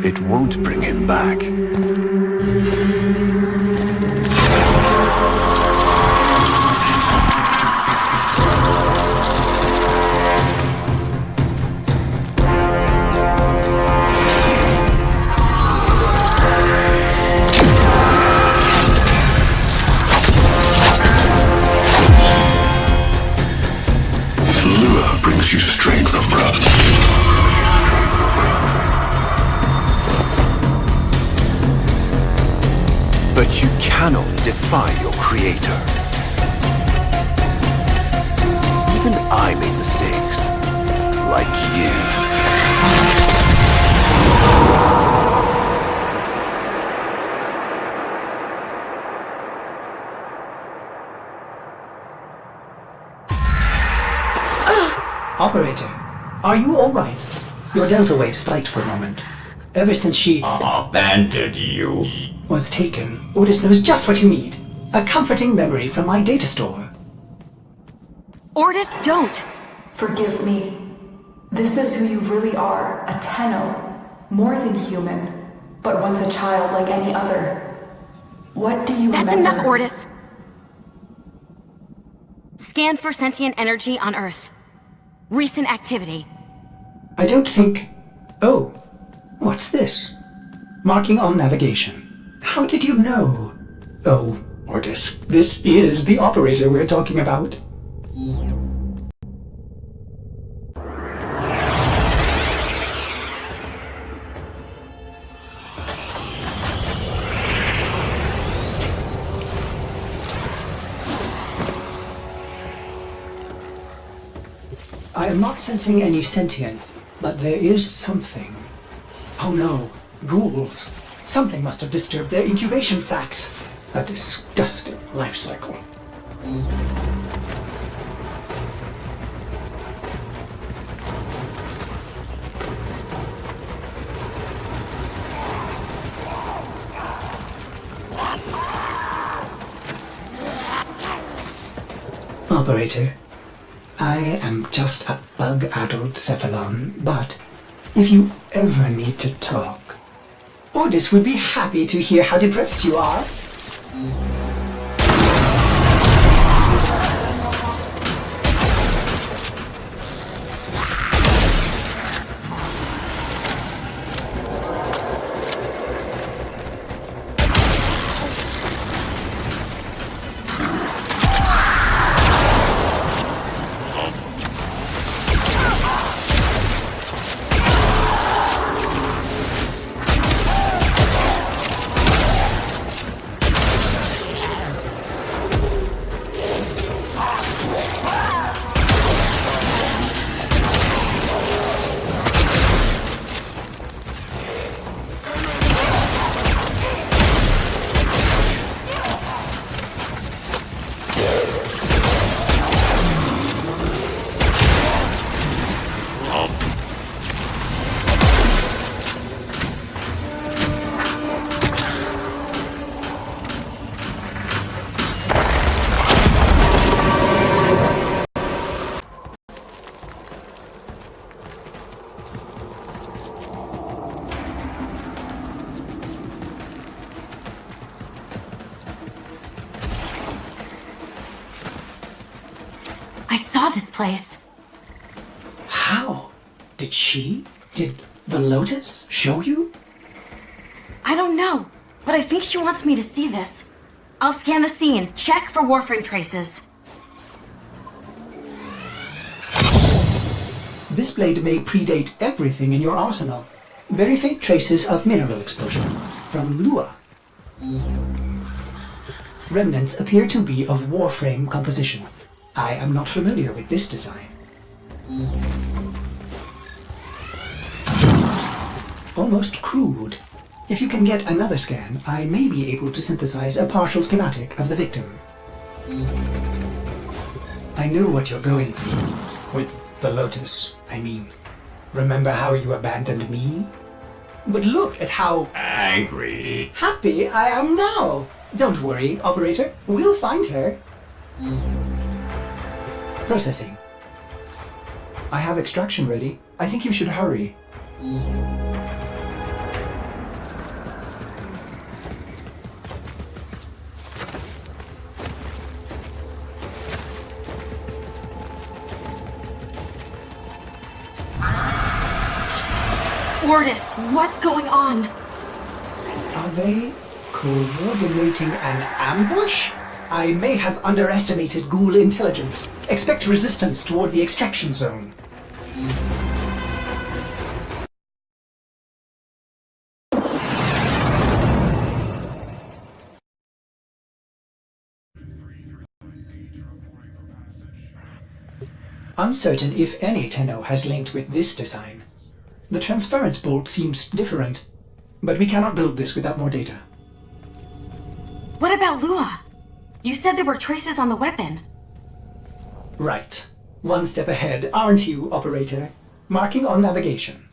It won't bring him back. Lure brings you strength, Umbra. But you cannot defy your creator. Even I made mistakes, like you. Operator, are you alright? Your delta wave spiked for a moment. Ever since she abandoned you. was taken, Otis knows just what you need. A comforting memory from my data store. Ortis, don't! Forgive me. This is who you really are, a Tenno. More than human, but once a child like any other. What do you That's remember? enough, Ortis! Scan for sentient energy on Earth. Recent activity. I don't think... Oh, what's this? Marking on navigation. How did you know? Oh, Ortis, this is the operator we're talking about. I am not sensing any sentience, but there is something. Oh no, ghouls. Something must have disturbed their incubation sacs. A disgusting life cycle. Operator, I am just a bug-addled cephalon, but if you ever need to talk, Otis would be happy to hear how depressed you are. I saw this place. How? Did the Lotus show you? I don't know, but I think she wants me to see this. I'll scan the scene, check for Warframe traces. This blade may predate everything in your arsenal. Very faint traces of mineral explosion from Lua. Remnants appear to be of Warframe composition. I am not familiar with this design. Almost crude. If you can get another scan, I may be able to synthesize a partial schematic of the victim. I know what you're going through. With the Lotus, I mean. Remember how you abandoned me? But look at how Angry. happy I am now! Don't worry, operator. We'll find her. Processing. I have extraction ready. I think you should hurry. Ortis, what's going on? Are they coordinating an ambush? I may have underestimated ghoul intelligence. Expect resistance toward the extraction zone. Uncertain if any Tenno has linked with this design. The transference bolt seems different, but we cannot build this without more data. What about Lua? You said there were traces on the weapon. Right. One step ahead, aren't you, operator? Marking on navigation.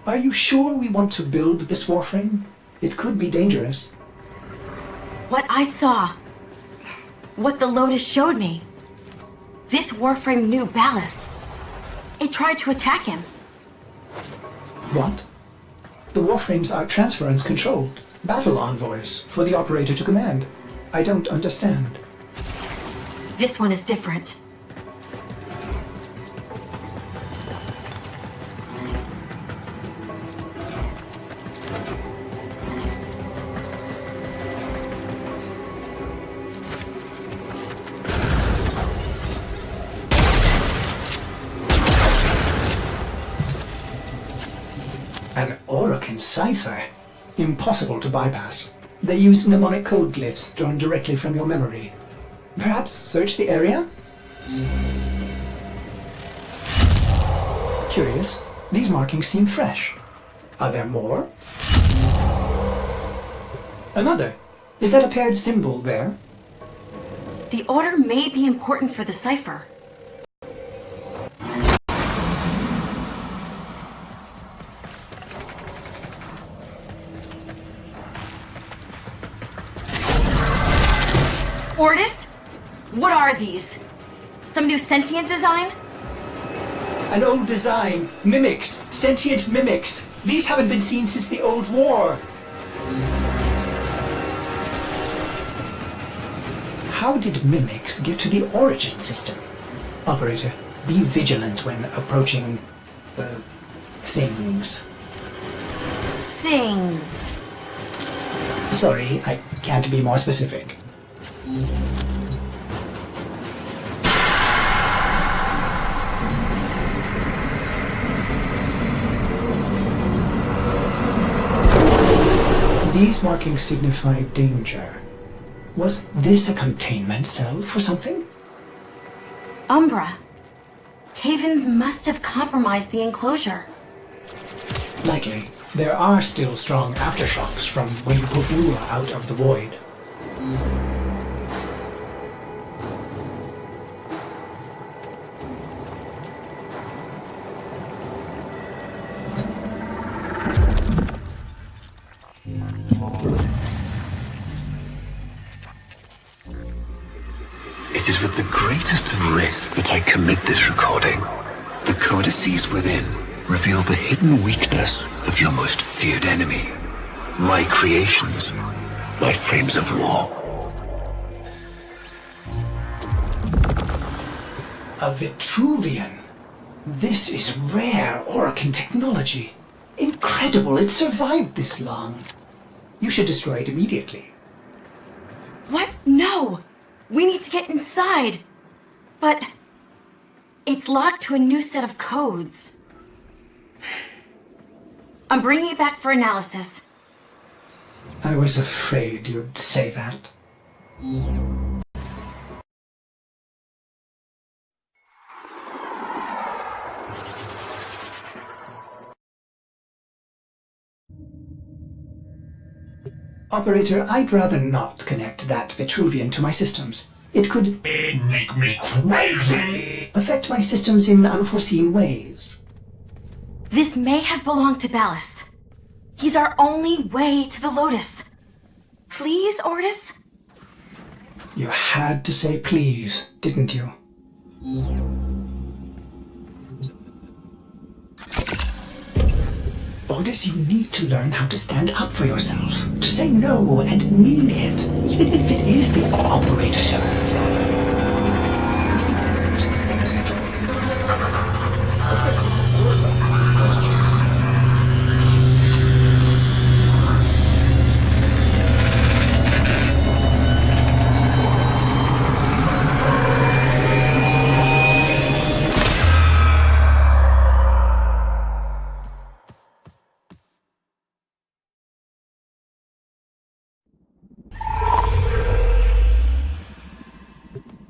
Are you sure we want to build this Warframe? It could be dangerous. What I saw. What the Lotus showed me. This Warframe knew Ballas. It tried to attack him. What? The Warframes are transference controlled. Battle envoys for the operator to command. I don't understand. This one is different. An Orokin cipher? Impossible to bypass. They use mnemonic code glyphs drawn directly from your memory. Perhaps search the area? Curious. These markings seem fresh. Are there more? Another. Is that a paired symbol there? The order may be important for the cipher. Ortis? What are these? Some new sentient design? An old design. Mimics. Sentient mimics. These haven't been seen since the old war. How did mimics get to the origin system? Operator, be vigilant when approaching things. Things. Sorry, I can't be more specific. These markings signify danger. Was this a containment cell for something? Umbra. Cavens must have compromised the enclosure. Likely. There are still strong aftershocks from when you put Lua out of the void. It is with the greatest of risk that I commit this recording. The codices within reveal the hidden weakness of your most feared enemy. My creations, my frames of war. A Vitruvian. This is rare Orokin technology. Incredible it survived this long. You should destroy it immediately. What? No! We need to get inside. But it's locked to a new set of codes. I'm bringing it back for analysis. I was afraid you'd say that. Operator, I'd rather not connect that Vitruvian to my systems. It could Make me crazy! affect my systems in unforeseen ways. This may have belonged to Ballas. He's our only way to the Lotus. Please, Ortis? You had to say please, didn't you? Ordis, you need to learn how to stand up for yourself. To say no and mean it, even if it is the operator.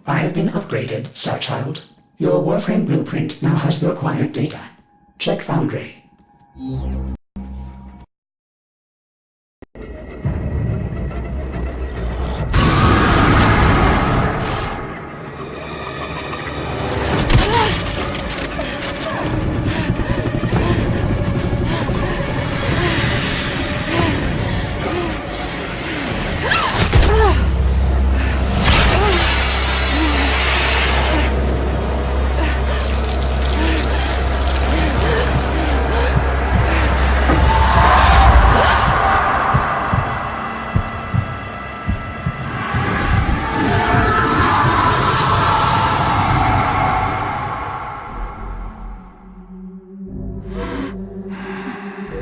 I have been upgraded, Starchild. Your Warframe blueprint now has the required data. Check Foundry.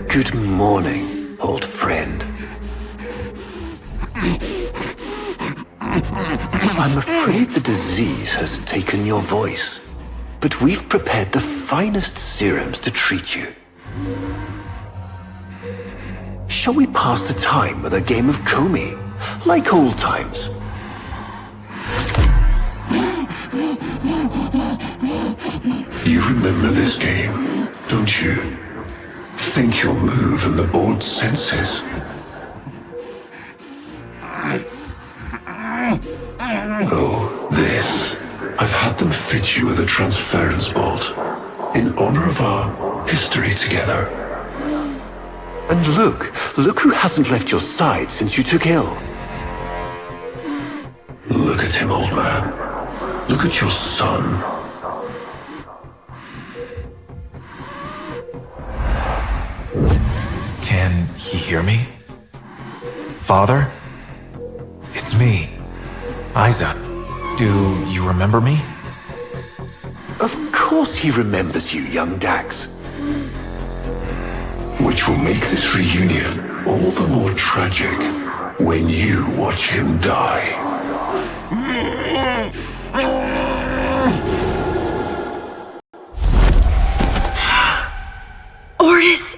Good morning, old friend. I'm afraid the disease has taken your voice, but we've prepared the finest serums to treat you. Shall we pass the time with a game of Comey, like old times? You remember this game, don't you? Think you'll move in the board's senses. Oh, this. I've had them fit you with a transference bolt, in honor of our history together. And look who hasn't left your side since you took ill. Look at him, old man. Look at your son. Can he hear me? Father? It's me, Isa. Do you remember me? Of course he remembers you, young Dax. Which will make this reunion all the more tragic when you watch him die. Ordis!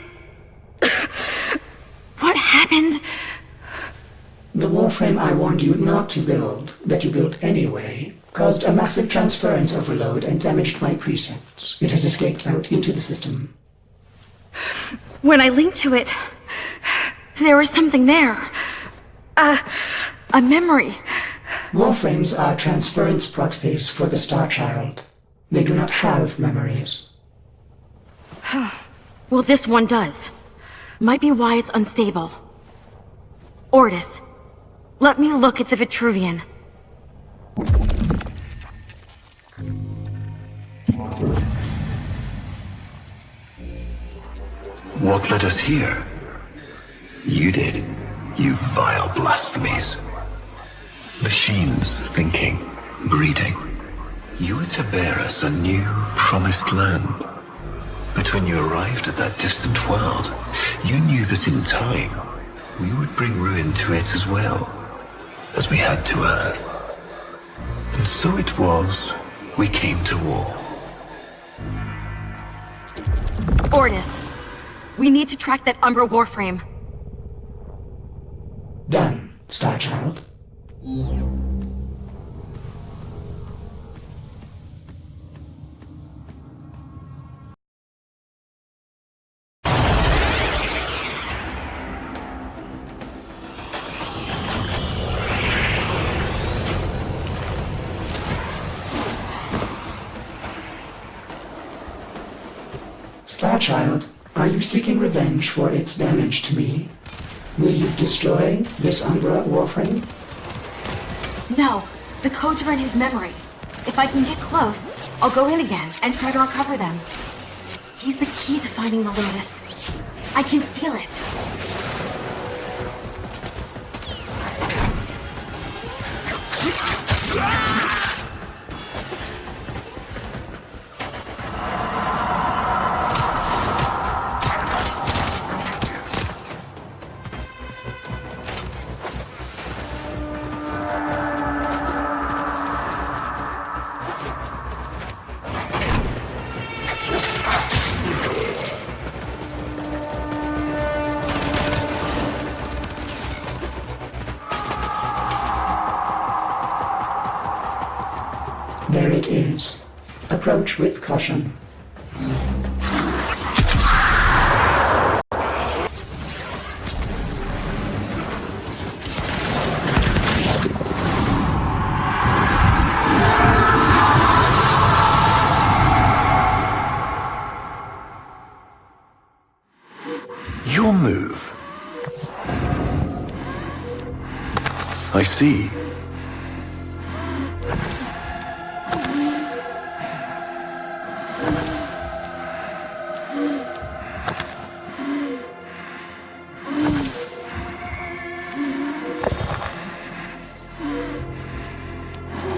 What happened? The Warframe I warned you not to build, that you built anyway, caused a massive transference overload and damaged my precepts. It has escaped out into the system. When I linked to it, there was something there. A memory. Warframes are transference proxies for the Starchild. They do not have memories. Well, this one does. Might be why it's unstable. Ordis, let me look at the Vitruvian. What led us here? You did, you vile blasphemies. Machines thinking, breeding. You were to bear us a new, promised land. But when you arrived at that distant world, you knew that in time, we would bring ruin to it as well, as we had to Earth. And so it was, we came to war. Ordis, we need to track that Umbra Warframe. Done, Starchild. Starchild, are you seeking revenge for its damage to me? Will you destroy this Umbra Warframe? No, the codes are in his memory. If I can get close, I'll go in again and try to recover them. He's the key to finding the Lotus. I can feel it. There it is. Approach with caution. Your move. I see.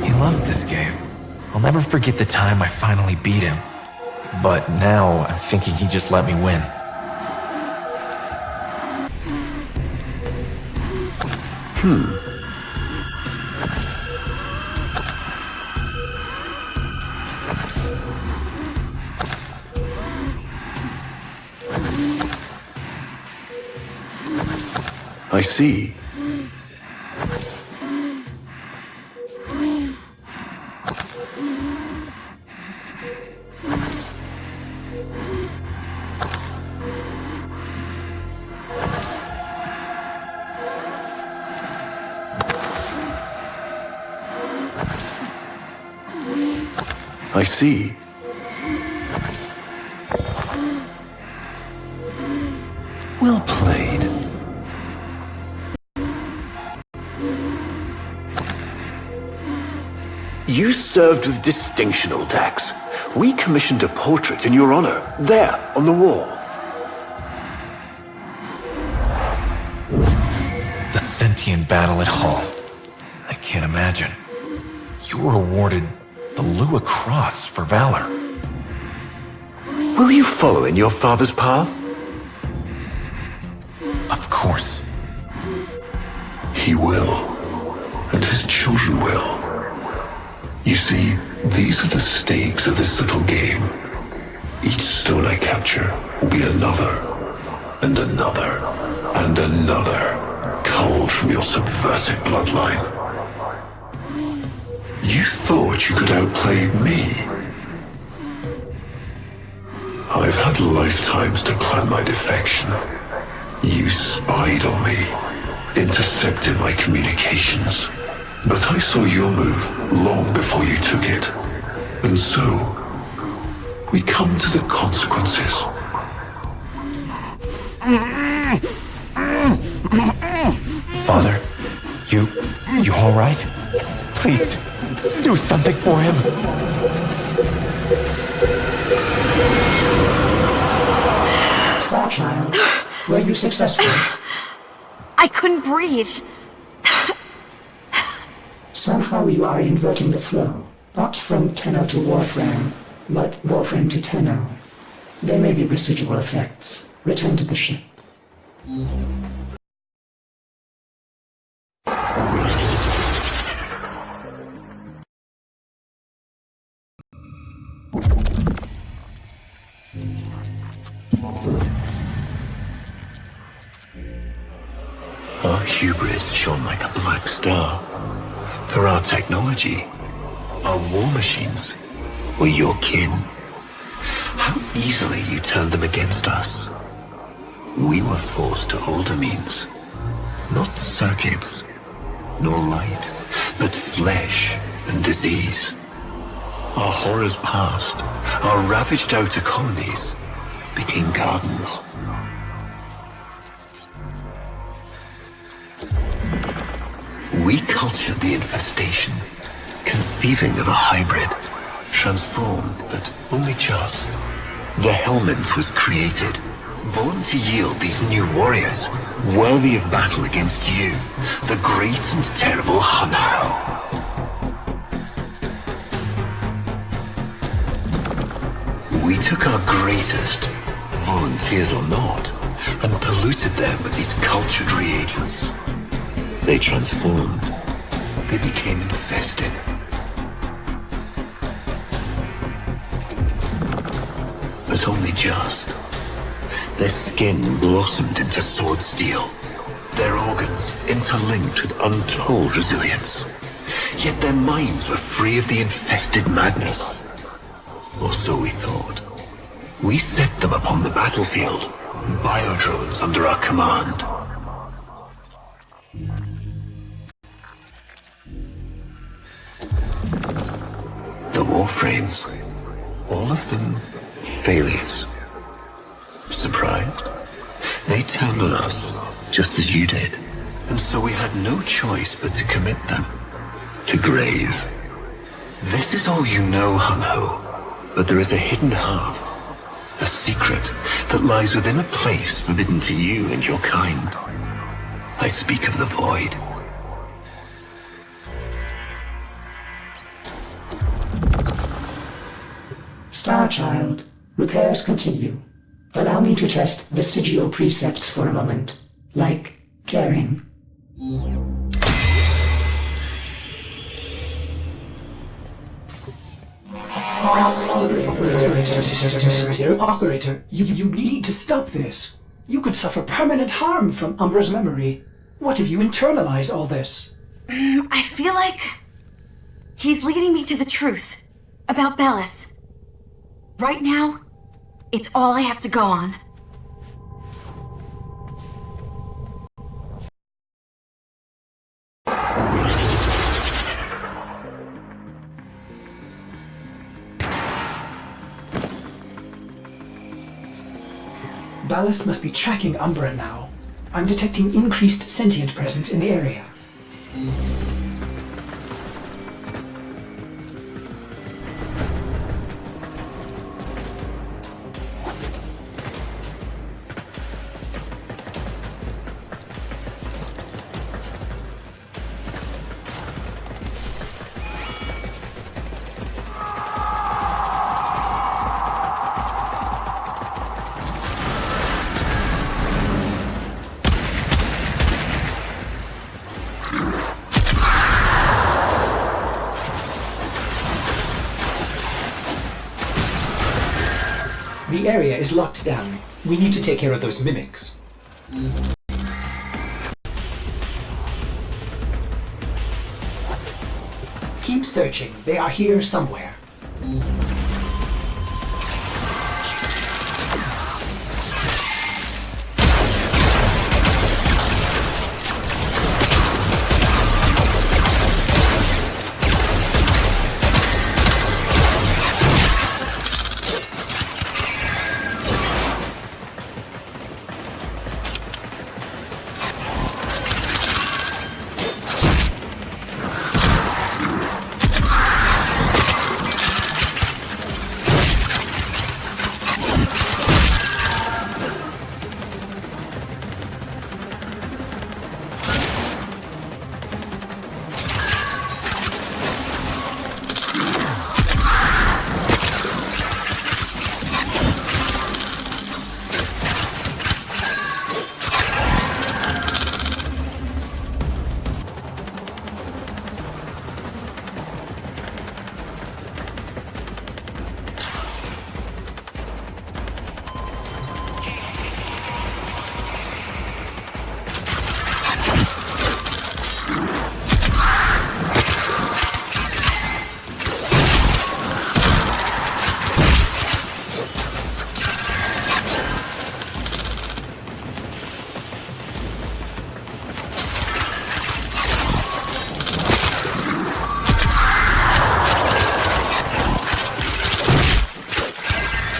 He loves this game. I'll never forget the time I finally beat him. But now I'm thinking he just let me win. I see. I see. Well played. You served with distinction, old Dax. We commissioned a portrait in your honor, there, on the wall. The sentient battle at Hull. I can't imagine. You were awarded the Lua Cross for valor. Will you follow in your father's path? Of course. He will, and his children will. You see, these are the stakes of this little game. Each stone I capture will be another, and another, and another, culled from your subversive bloodline. You thought you could outplay me? I've had lifetimes to plan my defection. You spied on me, intercepted my communications. But I saw your move long before you took it. And so, we come to the consequences. Father, you all right? Please, do something for him. Star Child, were you successful? I couldn't breathe. Somehow you are inverting the flow. Not from Tenno to Warframe, but Warframe to Tenno. There may be residual effects. Return to the ship. Our hubris shone like a black star. For our technology, our war machines were your kin. How easily you turned them against us. We were forced to older means. Not circuits, nor light, but flesh and disease. Our horrors passed. Our ravaged outer colonies became gardens. We cultured the infestation, conceiving of a hybrid, transformed, but only just. The Helminth was created, born to yield these new warriors, worthy of battle against you, the great and terrible Hun Hao. We took our greatest, volunteers or not, and polluted them with these cultured reagents. They transformed. They became infested. But only just. Their skin blossomed into sword steel. Their organs interlinked with untold resilience. Yet their minds were free of the infested madness. Or so we thought. We set them upon the battlefield, biodrones under our command. The Warframes, all of them failures. Surprised? They turned on us, just as you did, and so we had no choice but to commit them to grave. This is all you know, Hun Ho. But there is a hidden half, a secret that lies within a place forbidden to you and your kind. I speak of the Void. Starchild, repairs continue. Allow me to test vestigial precepts for a moment, like caring. Operator, you need to stop this. You could suffer permanent harm from Umbra's memory. What if you internalize all this? I feel like he's leading me to the truth about Bellis. Right now, it's all I have to go on. Ballas must be tracking Umbra now. I'm detecting increased sentient presence in the area. The area is locked down. We need to take care of those mimics. Keep searching. They are here somewhere.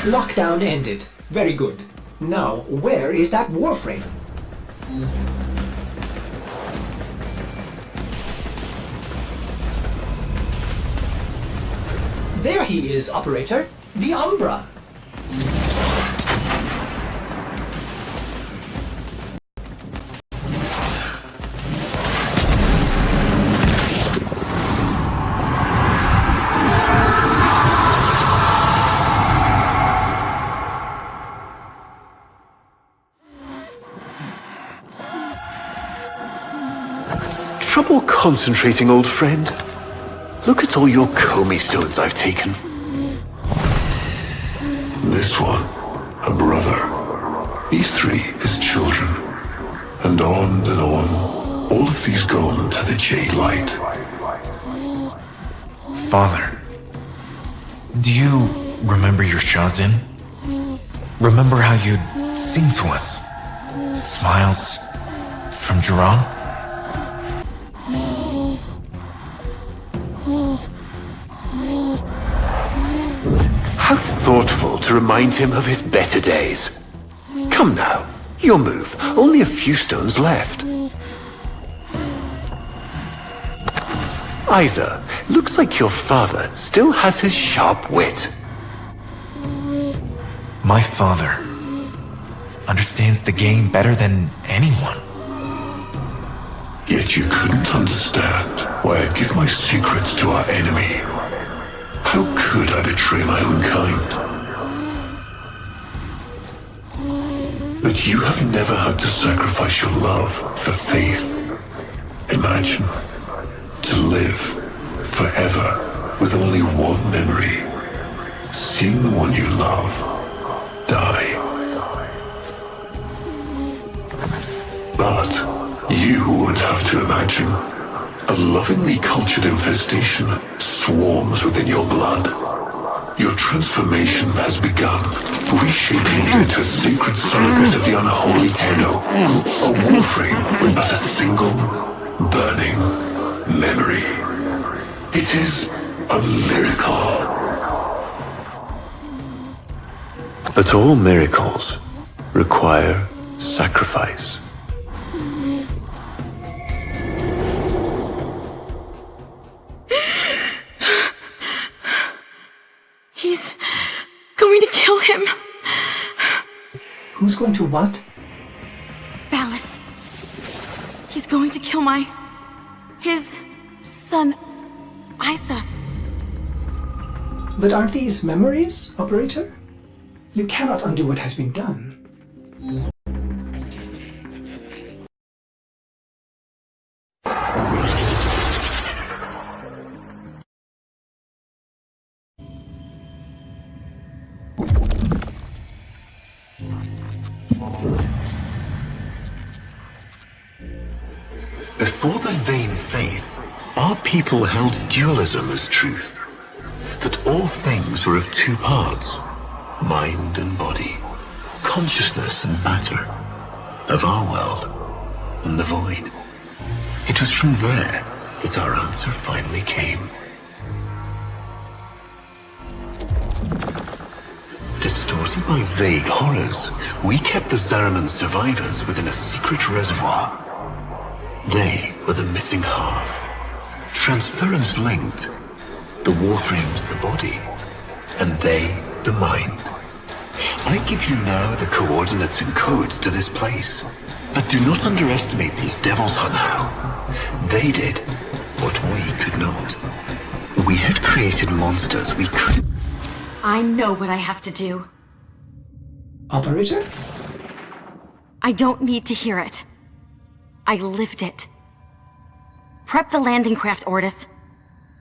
Lockdown ended. Very good. Now, where is that Warframe? There he is, Operator. The Umbra. trouble concentrating, old friend? Look at all your Comey stones I've taken. This one, a brother. These three, his children. And on and on. All of these gone to the Jade Light. Father, do you remember your Shazin? Remember how you'd sing to us? Smiles from Jerome? How thoughtful to remind him of his better days. Come now, your move. Only a few stones left. Isa, looks like your father still has his sharp wit. My father understands the game better than anyone. Yet you couldn't understand why I give my secrets to our enemy. How could I betray my own kind? But you have never had to sacrifice your love for faith. Imagine to live forever with only one memory. Seeing the one you love die. But you would have to imagine a lovingly cultured infestation swarms within your blood. Your transformation has begun, reshaping you into a sacred surrogate of the unholy Tenno. A Warframe with but a single, burning memory. It is a miracle. But all miracles require sacrifice. He's going to kill him. Who's going to what? Ballas. He's going to kill his son, Isa. But aren't these memories, Operator? You cannot undo what has been done. Before the vain faith, our people held dualism as truth. That all things were of two parts, mind and body, consciousness and matter, of our world and the void. It was from there that our answer finally came. Distorted by vague horrors, we kept the Zariman survivors within a secret reservoir. They were the missing half. Transference linked. The Warframe's the body, and they the mind. I give you now the coordinates and codes to this place. But do not underestimate these devils, Hunhow. They did what we could not. We had created monsters we could... I know what I have to do. Operator? I don't need to hear it. I lived it. Prep the landing craft, Ordis.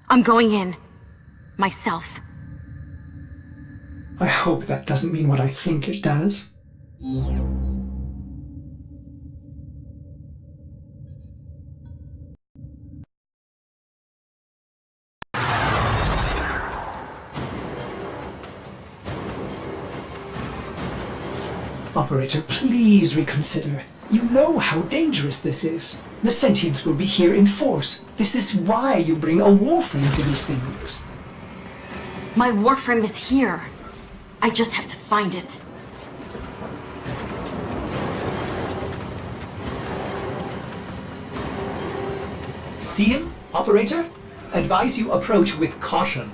I'm going in. Myself. I hope that doesn't mean what I think it does. Operator, please reconsider. You know how dangerous this is. The sentients will be here in force. This is why you bring a Warframe to these things. My Warframe is here. I just have to find it. See him, Operator? Advise you approach with caution.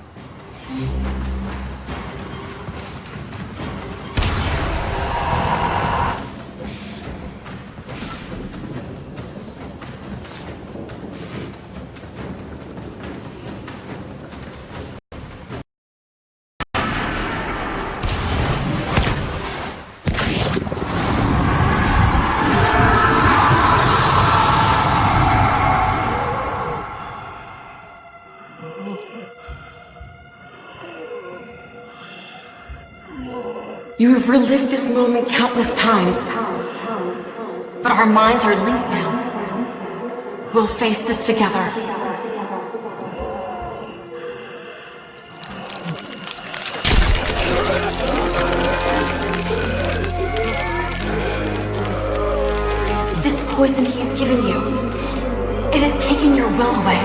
You have relived this moment countless times. But our minds are linked now. We'll face this together. This poison he's given you, it has taken your will away.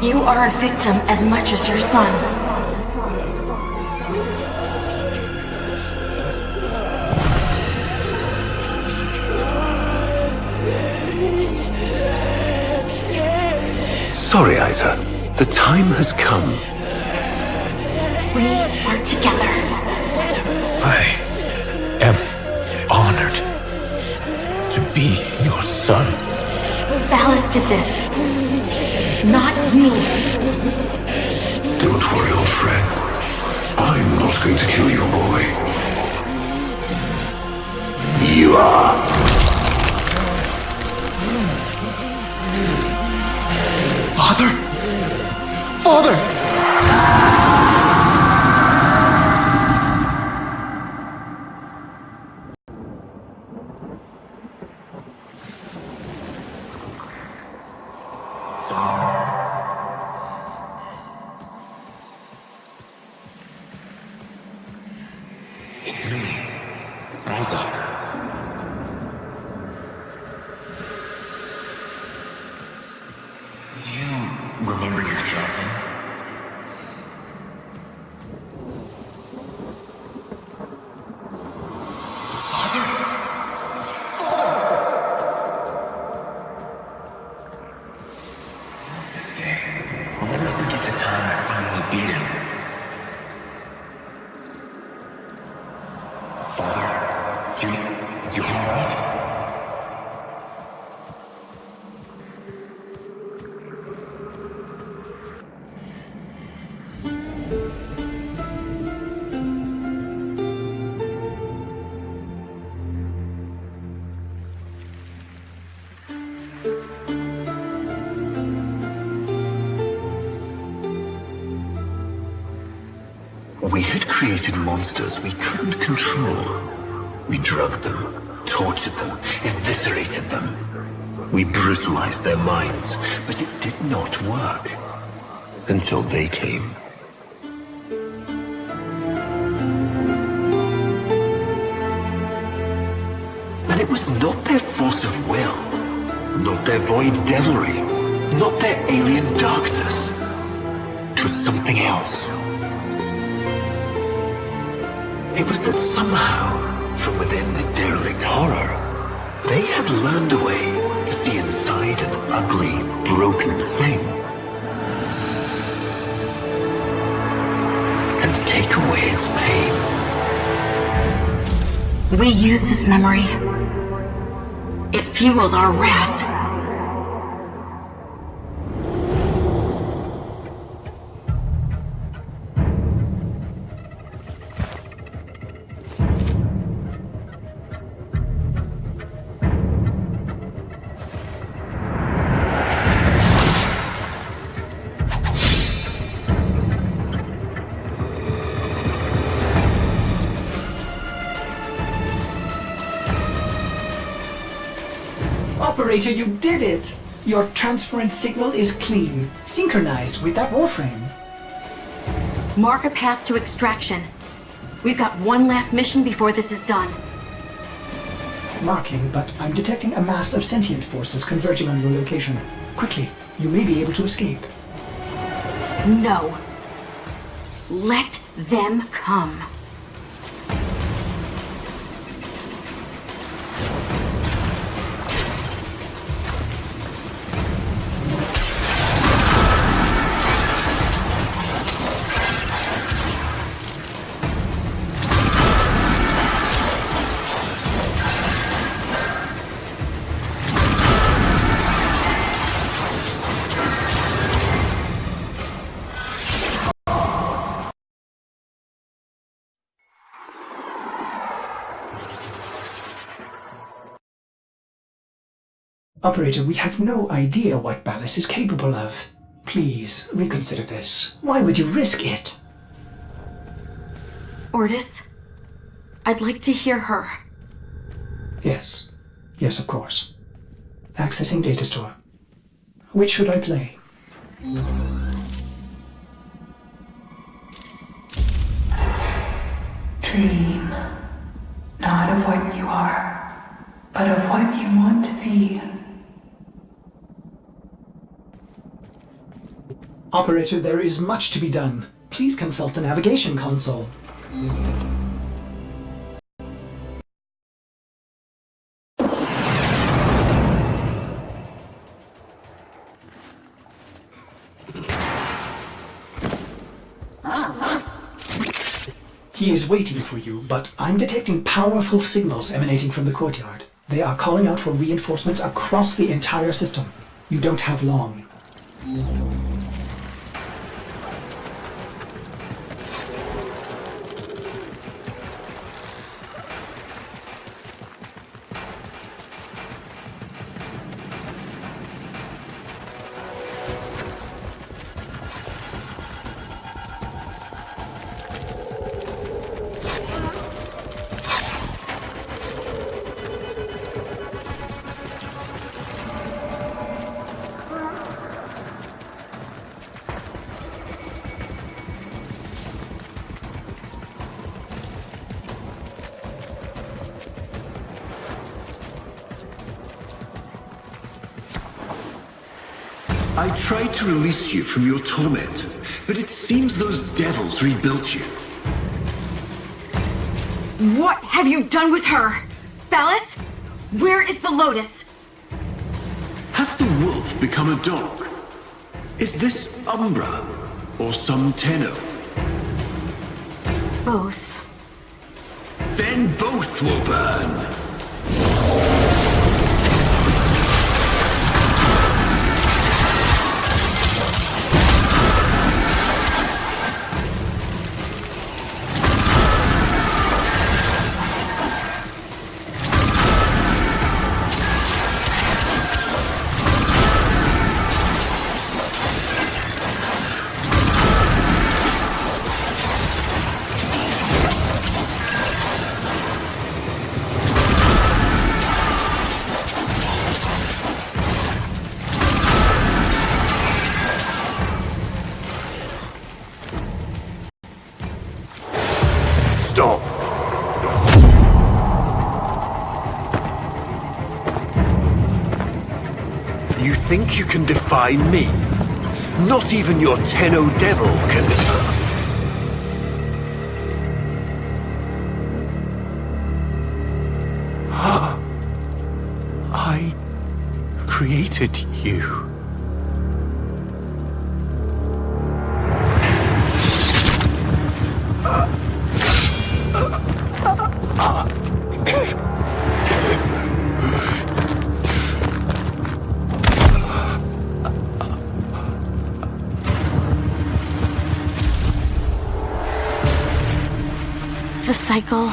You are a victim as much as your son. Sorry, Isa. The time has come. We are together. I am honored to be your son. Ballas did this. Not you. Don't worry, old friend. I'm not going to kill your boy. You are. Father? Father! It's me, Rosa. Do you remember your shotgun? I'll never forget the time I finally beat him. Father, you alright? We had created monsters we couldn't control. We drugged them, tortured them, eviscerated them. We brutalized their minds, but it did not work. Until they came. And it was not their force of will, not their void devilry, not their alien darkness. It was something else. It was that somehow, from within the derelict horror, they had learned a way to see inside an ugly, broken thing. And take away its pain. We use this memory. It fuels our wrath. Operator, you did it! Your transference signal is clean, synchronized with that Warframe. Mark a path to extraction. We've got one last mission before this is done. Marking, but I'm detecting a mass of sentient forces converging on your location. Quickly, you may be able to escape. No. Let them come. Operator, we have no idea what Ballas is capable of. Please, reconsider this. Why would you risk it? Ordis? I'd like to hear her. Yes. Yes, of course. Accessing data store. Which should I play? Dream. Not of what you are, but of what you want to be. Operator, there is much to be done. Please consult the navigation console. He is waiting for you, but I'm detecting powerful signals emanating from the courtyard. They are calling out for reinforcements across the entire system. You don't have long. I tried to release you from your torment, but it seems those devils rebuilt you. What have you done with her? Phallus? Where is the Lotus? Has the wolf become a dog? Is this Umbra or some Tenno? Both. Then both will burn. Stop! You think you can defy me? Not even your Tenno devil can... I created you. The cycle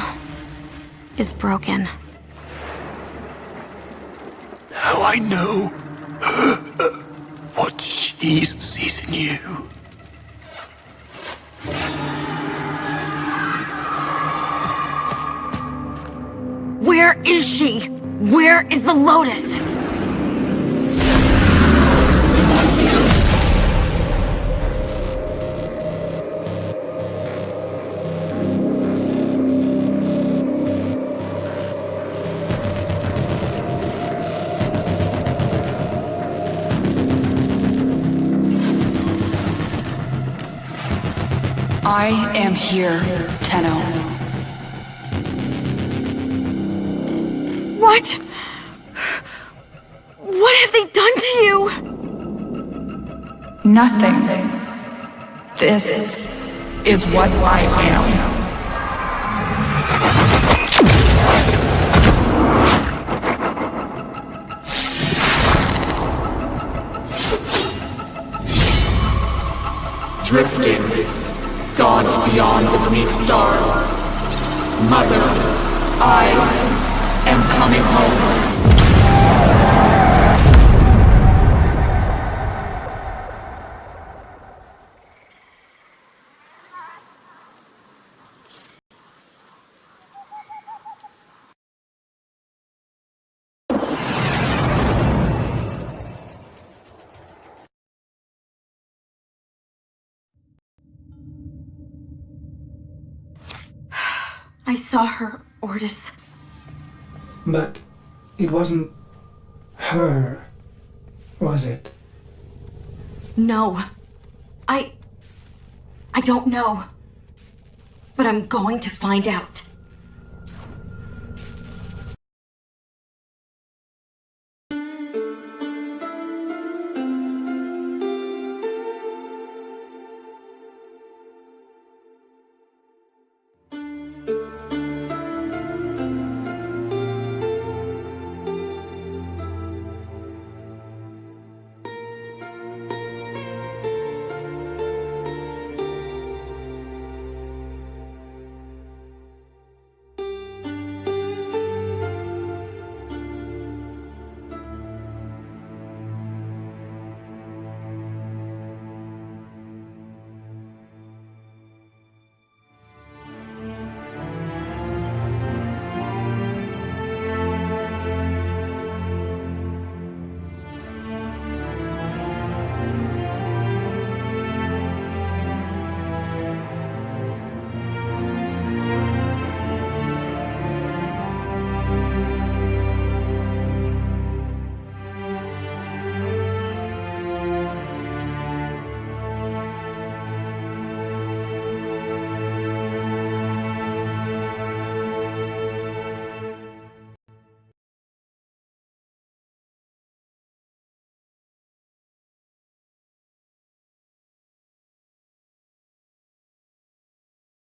is broken. Now I know what she sees in you. Where is she? Where is the Lotus? I am here, Tenno. What? What have they done to you? Nothing. This is what I am. Drifting, gaunt beyond the bleak star. Mother, I am coming home. saw her, Ordis. But it wasn't her, was it? No. I don't know. But I'm going to find out.